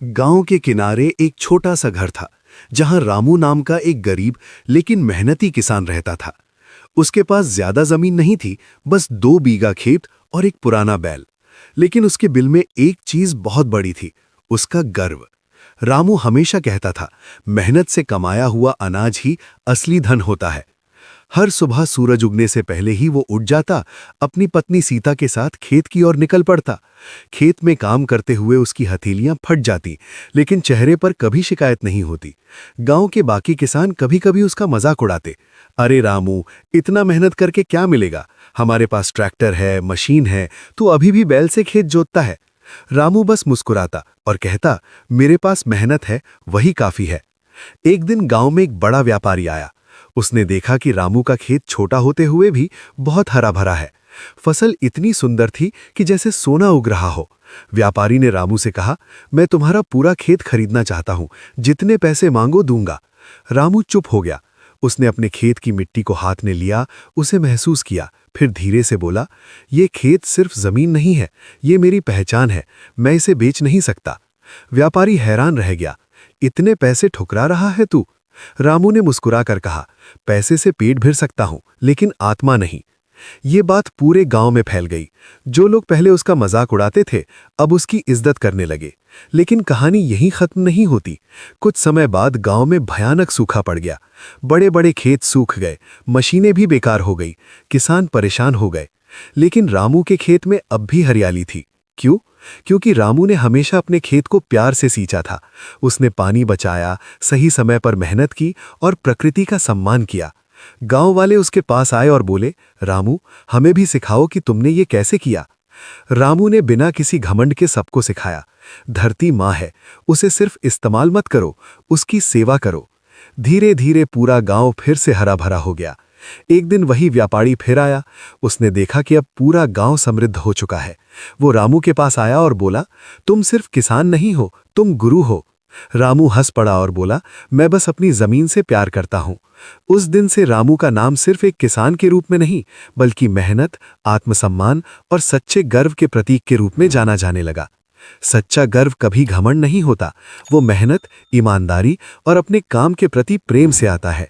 गांव के किनारे एक छोटा सा घर था जहां रामू नाम का एक गरीब लेकिन मेहनती किसान रहता था। उसके पास ज्यादा जमीन नहीं थी, बस 2 बीघा खेत और एक पुराना बैल। लेकिन उसके दिल में एक चीज बहुत बड़ी थी, उसका गर्व। रामू हमेशा कहता था, मेहनत से कमाया हुआ अनाज ही असली धन होता है। हर सुबह सूरज उगने से पहले ही वो उठ जाता, अपनी पत्नी सीता के साथ खेत की ओर निकल पड़ता। खेत में काम करते हुए उसकी हथेलियां फट जाती, लेकिन चेहरे पर कभी शिकायत नहीं होती। गांव के बाकी किसान कभी कभी उसका मजाक उड़ाते, अरे रामू, इतना मेहनत करके क्या मिलेगा? हमारे पास ट्रैक्टर है, मशीन है, तू अभी भी बैल से खेत जोतता है। रामू बस मुस्कुराता और कहता, मेरे पास मेहनत है, वही काफी है। एक दिन गांव में एक बड़ा व्यापारी आया। उसने देखा कि रामू का खेत छोटा होते हुए भी बहुत हरा भरा है। फसल इतनी सुंदर थी कि जैसे सोना उग रहा हो। व्यापारी ने रामू से कहा, मैं तुम्हारा पूरा खेत खरीदना चाहता हूं, जितने पैसे मांगो दूंगा। रामू चुप हो गया। उसने अपने खेत की मिट्टी को हाथ में लिया, उसे महसूस किया, फिर धीरे से बोला, ये खेत सिर्फ जमीन नहीं है, ये मेरी पहचान है, मैं इसे बेच नहीं सकता। व्यापारी हैरान रह गया, इतने पैसे ठुकरा रहा है तू? रामू ने मुस्कुराकर कहा, पैसे से पेट भर सकता हूं, लेकिन आत्मा नहीं। ये बात पूरे गांव में फैल गई। जो लोग पहले उसका मजाक उड़ाते थे, अब उसकी इज्जत करने लगे। लेकिन कहानी यहीं खत्म नहीं होती। कुछ समय बाद गांव में भयानक सूखा पड़ गया। बड़े बड़े खेत सूख गए, मशीनें भी बेकार हो गई, किसान परेशान हो गए। लेकिन रामू के खेत में अब भी हरियाली थी। क्यों? क्योंकि रामू ने हमेशा अपने खेत को प्यार से सींचा था। उसने पानी बचाया, सही समय पर मेहनत की और प्रकृति का सम्मान किया। गांव वाले उसके पास आए और बोले, रामू, हमें भी सिखाओ कि तुमने ये कैसे किया। रामू ने बिना किसी घमंड के सबको सिखाया, धरती माँ है, उसे सिर्फ इस्तेमाल मत करो, उसकी सेवा करो। धीरे धीरे पूरा गांव फिर से हरा भरा हो गया। एक दिन वही व्यापारी फिर आया। उसने देखा कि अब पूरा गांव समृद्ध हो चुका है। वो रामू के पास आया और बोला, तुम सिर्फ किसान नहीं हो, तुम गुरु हो। रामू हंस पड़ा और बोला, मैं बस अपनी जमीन से प्यार करता हूं। उस दिन से रामू का नाम सिर्फ एक किसान के रूप में नहीं, बल्कि मेहनत, आत्मसम्मान और सच्चे गर्व के प्रतीक के रूप में जाना जाने लगा। सच्चा गर्व कभी घमंड नहीं होता, वो मेहनत, ईमानदारी और अपने काम के प्रति प्रेम से आता है।